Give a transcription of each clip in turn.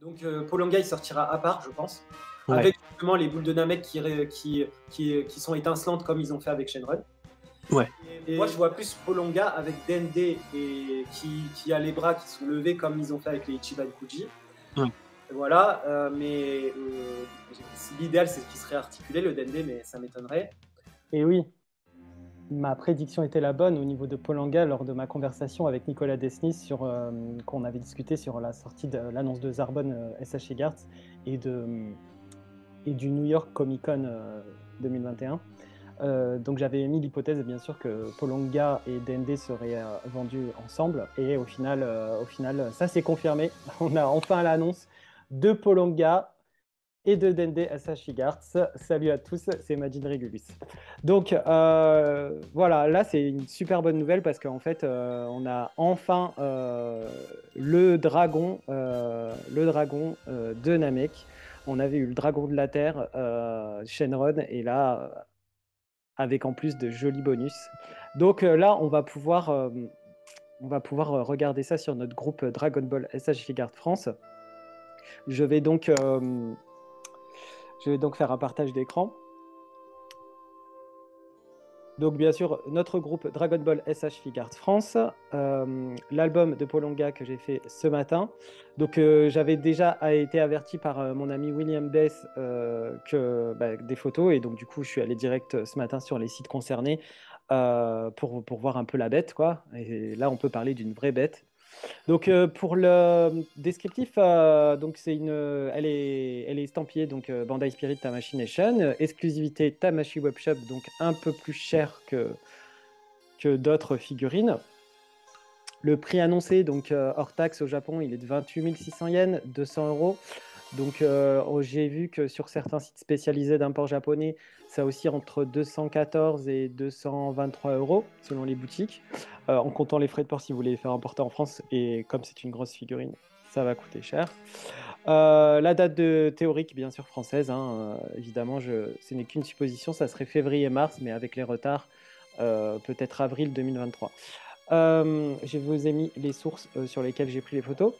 Donc Polonga, il sortira à part, je pense, Ouais, avec justement les boules de Namek qui sont étincelantes comme ils ont fait avec Shenron. ouais. Et moi, je vois plus Polonga avec Dende et qui a les bras qui sont levés comme ils ont fait avec les Ichiban Kuji. Ouais. Voilà, mais l'idéal, c'est qu'il serait articulé, le Dende, mais ça m'étonnerait. Et oui, ma prédiction était la bonne au niveau de Polanga lors de ma conversation avec Nicolas Desnis qu'on avait discuté sur la sortie de l'annonce de Zarbon SH Egarts et du New York Comic Con 2021. Donc j'avais mis l'hypothèse bien sûr que Polonga et Dende seraient vendus ensemble et au final ça s'est confirmé. On a enfin l'annonce de Polonga et de Dende SH Egarts. Salut à tous, c'est Majid Regulus. Donc voilà, là c'est une super bonne nouvelle parce qu'en fait on a enfin le dragon de Namek. On avait eu le dragon de la Terre, Shenron, et là avec en plus de jolis bonus. Donc là on va pouvoir regarder ça sur notre groupe Dragon Ball SH Figard France. Je vais donc faire un partage d'écran. Donc bien sûr, notre groupe Dragon Ball SH Figart France, l'album de Polonga que j'ai fait ce matin. Donc j'avais déjà été averti par mon ami William Bess des photos, et donc du coup je suis allé direct ce matin sur les sites concernés pour voir un peu la bête, quoi. Et là on peut parler d'une vraie bête. Donc pour le descriptif, donc elle est estampillée donc Bandai Spirit Tamashii Nation, exclusivité Tamashii Webshop, donc un peu plus cher que d'autres figurines. Le prix annoncé, donc hors taxe au Japon, il est de 28 600 yens, 200 euros. Donc j'ai vu que sur certains sites spécialisés d'import japonais, ça oscille entre 214 et 223 euros selon les boutiques, en comptant les frais de port si vous voulez les faire importer en France. Et comme c'est une grosse figurine, ça va coûter cher. La date de théorique, bien sûr française, hein, évidemment, ce n'est qu'une supposition, ça serait février-mars, mais avec les retards, peut-être avril 2023. Je vous ai mis les sources sur lesquelles j'ai pris les photos.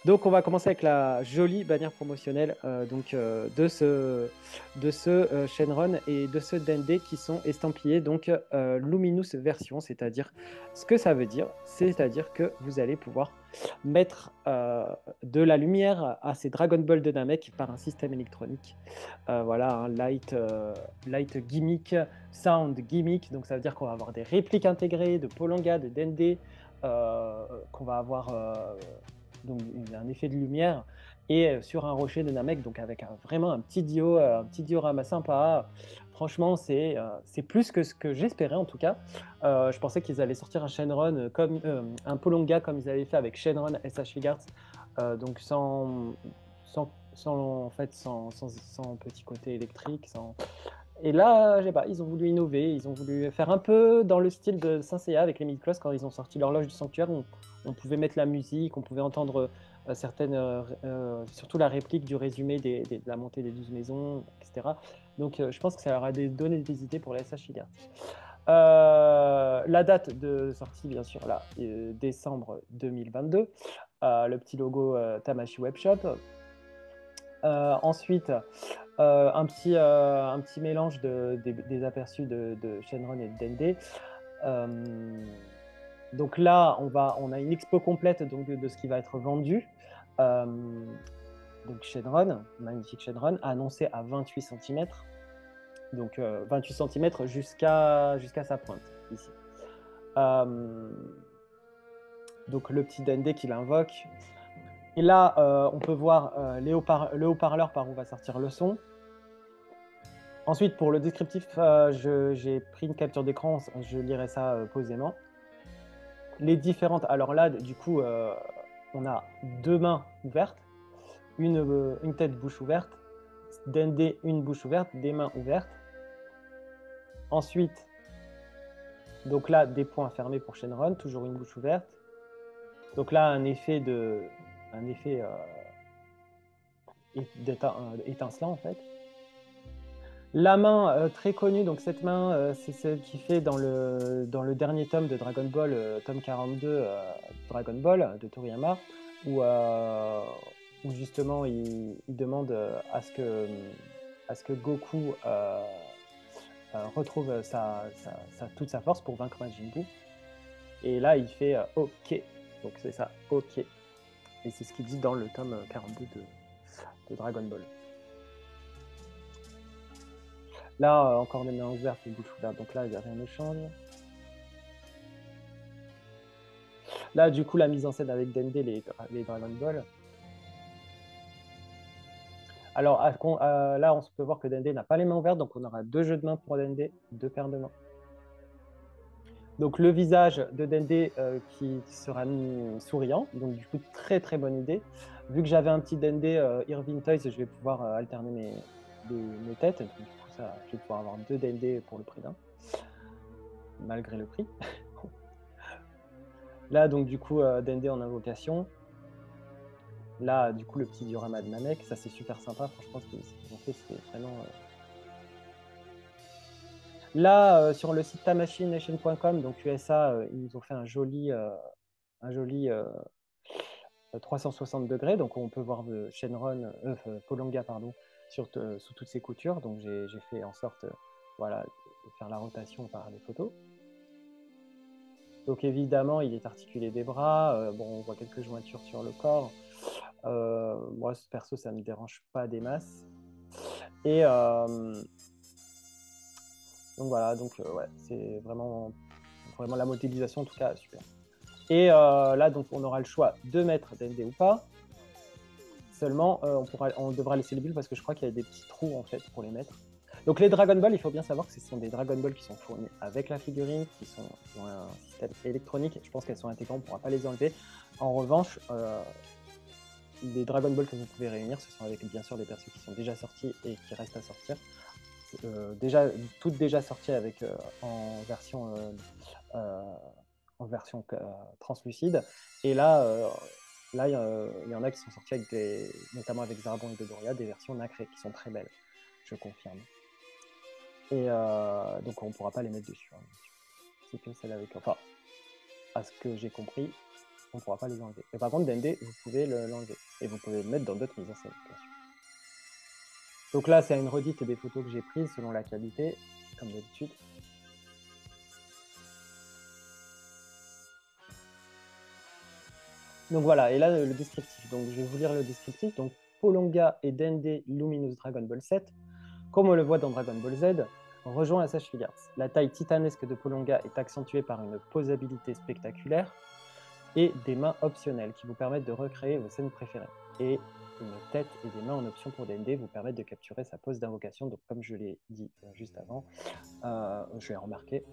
Donc on va commencer avec la jolie bannière promotionnelle de ce Shenron et de ce Dende qui sont estampillés donc Luminous version, c'est-à-dire ce que ça veut dire, c'est-à-dire que vous allez pouvoir mettre de la lumière à ces Dragon Ball de Namek par un système électronique. Voilà, un light gimmick, sound gimmick, donc ça veut dire qu'on va avoir des répliques intégrées de Polonga, de Dende, qu'on va avoir donc un effet de lumière, et sur un rocher de Namek, donc avec vraiment un petit diorama sympa. Franchement, c'est plus que ce que j'espérais en tout cas. Je pensais qu'ils allaient sortir un Shenron un Polonga comme ils avaient fait avec Shenron SH Figart, donc sans petit côté électrique, Et là, je sais pas, ils ont voulu innover, ils ont voulu faire un peu dans le style de Saint Seiya avec les mid-closs quand ils ont sorti l'horloge du sanctuaire, où on pouvait mettre la musique, on pouvait entendre surtout la réplique du résumé de la montée des 12 maisons, etc. Donc je pense que ça leur a donné des idées pour la SH Figart. La date de sortie, bien sûr, là, décembre 2022. Le petit logo Tamashii Webshop. Ensuite, un petit mélange des aperçus de Shenron et de Dende. Donc là, on a une expo complète donc, de ce qui va être vendu. Donc Shenron, magnifique Shenron, annoncé à 28 cm. Donc 28 cm jusqu'à sa pointe, ici. Donc le petit Dende qui l'invoque. Et là, on peut voir le haut-parleur par où va sortir le son. Ensuite, pour le descriptif, j'ai pris une capture d'écran, je lirai ça posément. Les différentes... Alors là, du coup, on a deux mains ouvertes, une tête bouche ouverte, Dende une bouche ouverte, des mains ouvertes. Ensuite, donc là, des poings fermés pour Shenron, toujours une bouche ouverte. Donc là, un effet étincelant en fait. La main très connue, donc cette main, c'est celle qui fait dans le dernier tome de Dragon Ball, tome 42, Dragon Ball de Toriyama, où où justement il demande à ce que Goku retrouve toute sa force pour vaincre Majin Buu. Et là, il fait OK. Donc c'est ça, OK. Et c'est ce qu'il dit dans le tome 42 de Dragon Ball. Là, encore des mains ouvertes et bouche ouverte. Donc là, il n'y a rien de change. Là, du coup, la mise en scène avec Dende, les Dragon Ball. Alors là, on peut voir que Dende n'a pas les mains ouvertes, donc on aura 2 jeux de main pour Dende, 2 paires de mains. Donc le visage de Dende qui sera souriant, donc du coup très très bonne idée. Vu que j'avais un petit Dende Irving Toys, je vais pouvoir alterner mes têtes, donc du coup ça, je vais pouvoir avoir 2 Dende pour le prix d'un, malgré le prix. Là donc du coup Dende en invocation. Là du coup le petit diorama de Namek, ça c'est super sympa, franchement ce qu'ils ont fait c'est vraiment... Là, sur le site tamashii-nation.com, donc USA, ils nous ont fait un joli 360 degrés. Donc, on peut voir Shenron, Polonga, pardon, sous toutes ses coutures. Donc, j'ai fait en sorte voilà, de faire la rotation par les photos. Donc, évidemment, il est articulé des bras. Bon, on voit quelques jointures sur le corps. Moi, ce perso, ça ne me dérange pas des masses. Et donc voilà, donc ouais, c'est vraiment la modélisation en tout cas super. Et là donc on aura le choix de mettre Dende ou pas. Seulement on devra laisser les bulles parce que je crois qu'il y a des petits trous en fait pour les mettre. Donc les Dragon Ball, il faut bien savoir que ce sont des Dragon Ball qui sont fournis avec la figurine, qui ont un système électronique. Je pense qu'elles sont intégrées, on ne pourra pas les enlever. En revanche, les Dragon Ball que vous pouvez réunir, ce sont avec bien sûr des persos qui sont déjà sortis et qui restent à sortir. Toutes déjà sorties avec en version translucide. Et là, il y en a qui sont sortis avec notamment avec Zarbon et Dodoria, des versions nacrées qui sont très belles, je confirme. Et donc on ne pourra pas les mettre dessus. Hein. C'est que celle avec, enfin, à ce que j'ai compris, on ne pourra pas les enlever. Mais par contre, Dende, vous pouvez l'enlever. Et vous pouvez le mettre dans d'autres mises en scène, bien sûr. Donc là, c'est une redite des photos que j'ai prises selon la qualité, comme d'habitude. Donc voilà, et là, le descriptif. Donc je vais vous lire le descriptif. Donc Polonga et Dende Luminous Dragon Ball 7, comme on le voit dans Dragon Ball Z, rejoint SH Figures. La taille titanesque de Polonga est accentuée par une posabilité spectaculaire et des mains optionnelles qui vous permettent de recréer vos scènes préférées. Et une tête et des mains en option pour Dende vous permettent de capturer sa pose d'invocation. Donc comme je l'ai dit juste avant, je l'ai remarqué.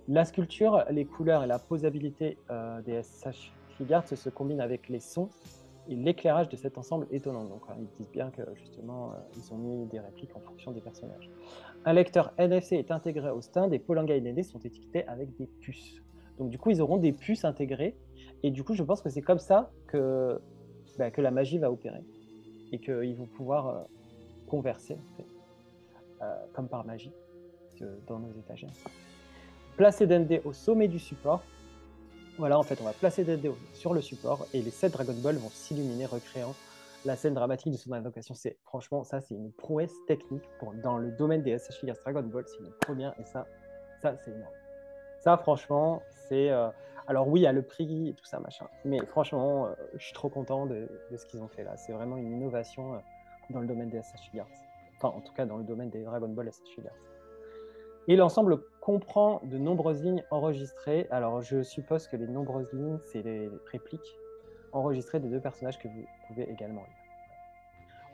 La sculpture, les couleurs et la posabilité des SH Figures se combinent avec les sons et l'éclairage de cet ensemble étonnant. Donc ils disent bien que justement ils ont mis des répliques en fonction des personnages. Un lecteur NFC est intégré au stand et Polonga et Dende sont étiquetés avec des puces. Donc du coup ils auront des puces intégrées et du coup je pense que c'est comme ça que la magie va opérer et qu'ils vont pouvoir converser en fait, comme par magie dans nos étagères. Placer Dende au sommet du support. Voilà, en fait, on va placer Dende sur le support et les 7 Dragon Ball vont s'illuminer, recréant la scène dramatique de son invocation. Franchement, ça, c'est une prouesse technique dans le domaine des SH Figures Dragon Ball. C'est une première et ça c'est énorme. Ça, franchement, c'est... alors oui, il y a le prix et tout ça, machin. Mais franchement, je suis trop content de ce qu'ils ont fait là. C'est vraiment une innovation dans le domaine des SH Figures. Enfin, en tout cas, dans le domaine des Dragon Ball SH Figures. Et l'ensemble comprend de nombreuses lignes enregistrées. Alors, je suppose que les nombreuses lignes, c'est les répliques enregistrées des 2 personnages que vous pouvez également lire.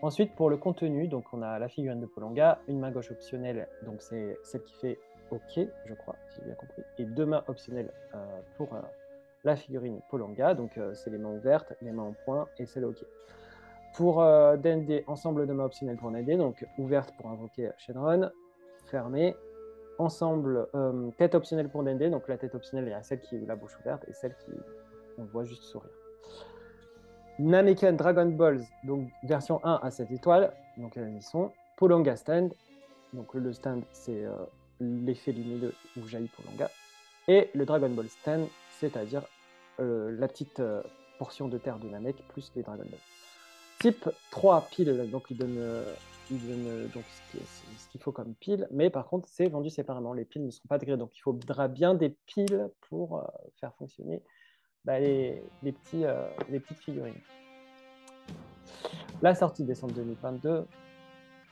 Ensuite, pour le contenu, donc on a la figurine de Polonga, une main gauche optionnelle, donc c'est celle qui fait OK, je crois, si j'ai bien compris, et 2 mains optionnelles pour la figurine Polonga, donc c'est les mains ouvertes, les mains en point et c'est le OK. Pour Dende, ensemble de mains optionnelles pour Dende, donc ouverte pour invoquer Shenron, fermée. Ensemble, tête optionnelle pour Dende, donc la tête optionnelle, il y a celle qui a la bouche ouverte et celle qui on voit juste sourire. Namekian Dragon Balls, donc version 1 à 7 étoiles, donc elles y sont. Polonga Stand, donc le stand c'est l'effet lumineux où jaillit Polonga. Et le Dragon Ball Stand, c'est-à-dire la petite portion de terre de Namek plus les Dragon Balls. type 3 piles, donc il donne donc ce qu'il faut comme piles, mais par contre, c'est vendu séparément. Les piles ne seront pas intégrées, donc il faudra bien des piles pour faire fonctionner les petites figurines. La sortie décembre 2022,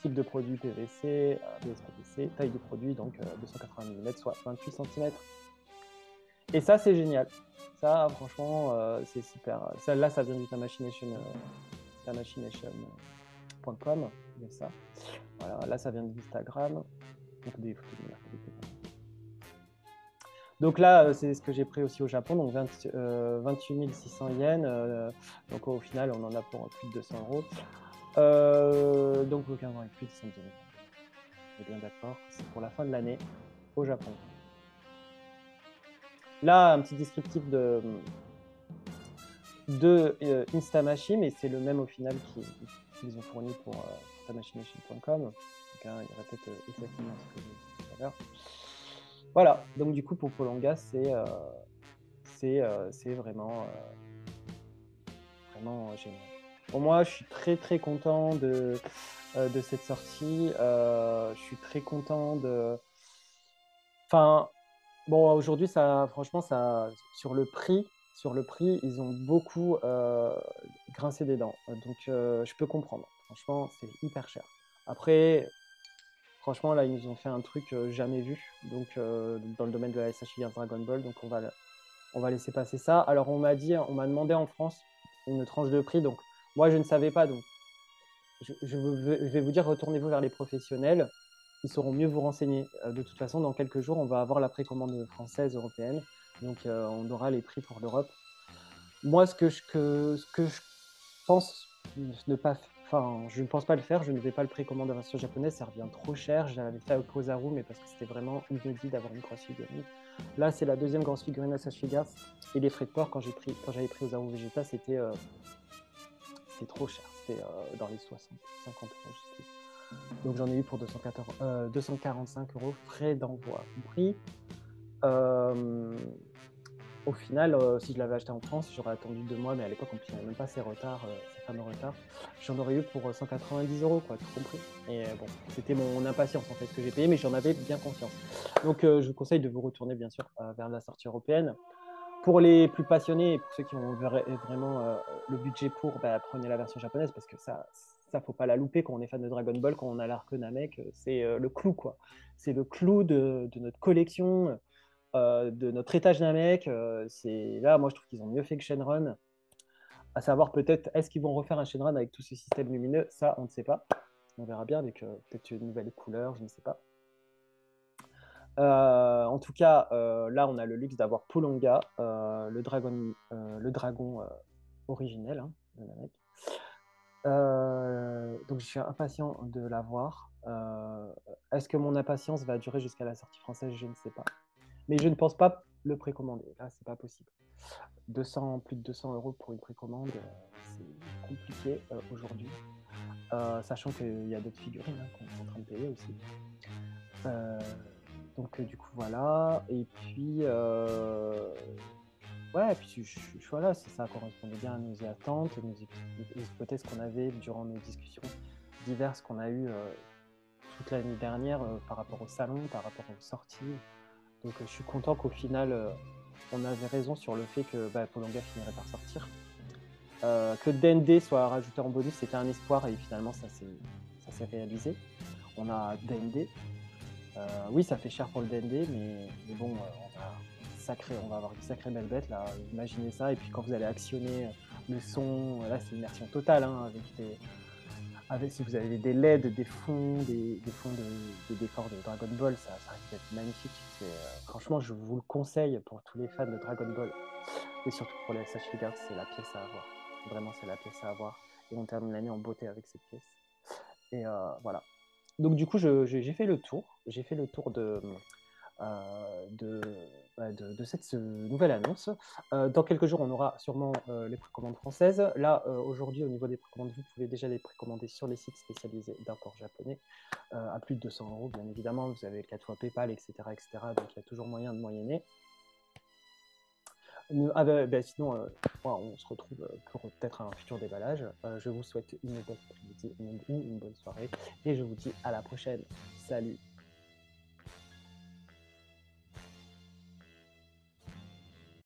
type de produit PVC, BSPVC, taille du produit, donc 280 mm, soit 28 cm. Et ça, c'est génial. Ça, franchement, c'est super. Là, ça vient du tamachination.com. Ça. Voilà, là, ça vient d'Instagram. Donc, des photos de mercredi. Donc là, c'est ce que j'ai pris aussi au Japon, donc 28 600 yens. Donc au final, on en a pour plus de 200 euros. Donc aucun avec plus de 100 euros. On est bien d'accord, c'est pour la fin de l'année au Japon. Là, un petit descriptif de Instamachi, mais c'est le même au final qu'ils ont fourni pour tamachination.com. Donc il répète exactement ce que j'ai dit tout à l'heure. Voilà, donc du coup pour Polonga, c'est vraiment génial. Pour moi, je suis très très content de cette sortie. Je suis très content de. Enfin, bon, aujourd'hui, franchement, sur le prix, ils ont beaucoup grincé des dents. Donc, je peux comprendre. Franchement, c'est hyper cher. Après, franchement, là, ils nous ont fait un truc jamais vu. Donc, dans le domaine de la SH Figures Dragon Ball, donc on va laisser passer ça. Alors, on m'a demandé en France une tranche de prix. Donc, moi, je ne savais pas. Donc, je vais vous dire, retournez-vous vers les professionnels. Ils sauront mieux vous renseigner. De toute façon, dans quelques jours, on va avoir la précommande française, européenne. Donc, on aura les prix pour l'Europe. Moi, ce que je pense ne pas faire, enfin, je ne pense pas le faire. Je ne vais pas le précommander en version japonaise. Ça revient trop cher. J'avais fait avec Ozaru, mais parce que c'était vraiment inédit d'avoir une grosse figurine. Là, c'est la deuxième grosse figurine à Sage Figures. Et les frais de port, quand j'avais pris Ozaru Vegeta, c'était trop cher. C'était dans les 60, 50 euros, je sais plus. Donc j'en ai eu pour 245 euros, frais d'envoi compris. Au final, si je l'avais acheté en France, j'aurais attendu 2 mois, mais à l'époque, on n'avait même pas ces fameux retards. J'en aurais eu pour 190 euros, quoi, tout compris. Et bon, c'était mon impatience en fait que j'ai payé, mais j'en avais bien conscience. Donc je vous conseille de vous retourner bien sûr vers la sortie européenne. Pour les plus passionnés et pour ceux qui ont vraiment le budget pour, prenez la version japonaise parce que ça faut pas la louper quand on est fan de Dragon Ball, quand on a l'arc Namek, c'est le clou quoi. C'est le clou de notre collection, de notre étage Namek. Là, moi je trouve qu'ils ont mieux fait que Shenron. À savoir peut-être, est-ce qu'ils vont refaire un Shenron avec tout ce système lumineux? Ça, on ne sait pas. On verra bien avec peut-être une nouvelle couleur, je ne sais pas. En tout cas, là, on a le luxe d'avoir Polonga, le dragon originel, hein, de Namek. Donc, je suis impatient de l'avoir. Est-ce que mon impatience va durer jusqu'à la sortie française? Je ne sais pas. Mais je ne pense pas le précommander. Là, c'est pas possible. Plus de 200 euros pour une précommande, c'est compliqué aujourd'hui. Sachant qu'il y a d'autres figurines qu'on est en train de payer aussi. Donc du coup voilà, et puis ouais, et puis voilà, ça correspondait bien à nos attentes, nos hypothèses qu'on avait durant nos discussions diverses qu'on a eues toute l'année dernière par rapport au salon, par rapport aux sorties. Donc je suis content qu'au final on avait raison sur le fait que Polonga finirait par sortir. Que DND soit rajouté en bonus, c'était un espoir et finalement ça s'est réalisé. On a DND. Oui, ça fait cher pour le DND, mais bon, on va avoir une sacrée belle bête là. Imaginez ça, et puis quand vous allez actionner le son, là c'est immersion totale, hein, si vous avez des LED, des fonds, des décors de Dragon Ball, ça risque d'être magnifique. Franchement, je vous le conseille pour tous les fans de Dragon Ball, et surtout pour les SH Figures, c'est la pièce à avoir. Vraiment, c'est la pièce à avoir. Et on termine l'année en beauté avec cette pièce. Et voilà. Donc du coup, j'ai fait le tour. J'ai fait le tour de cette nouvelle annonce. Dans quelques jours, on aura sûrement les précommandes françaises. Là, aujourd'hui, au niveau des précommandes, vous pouvez déjà les précommander sur les sites spécialisés d'import japonais à plus de 200 euros, bien évidemment. Vous avez 4 fois PayPal, etc., etc. Donc, il y a toujours moyen de moyenner. Sinon, on se retrouve pour peut-être un futur déballage. Je vous souhaite une bonne après-midi, une bonne soirée et je vous dis à la prochaine. Salut.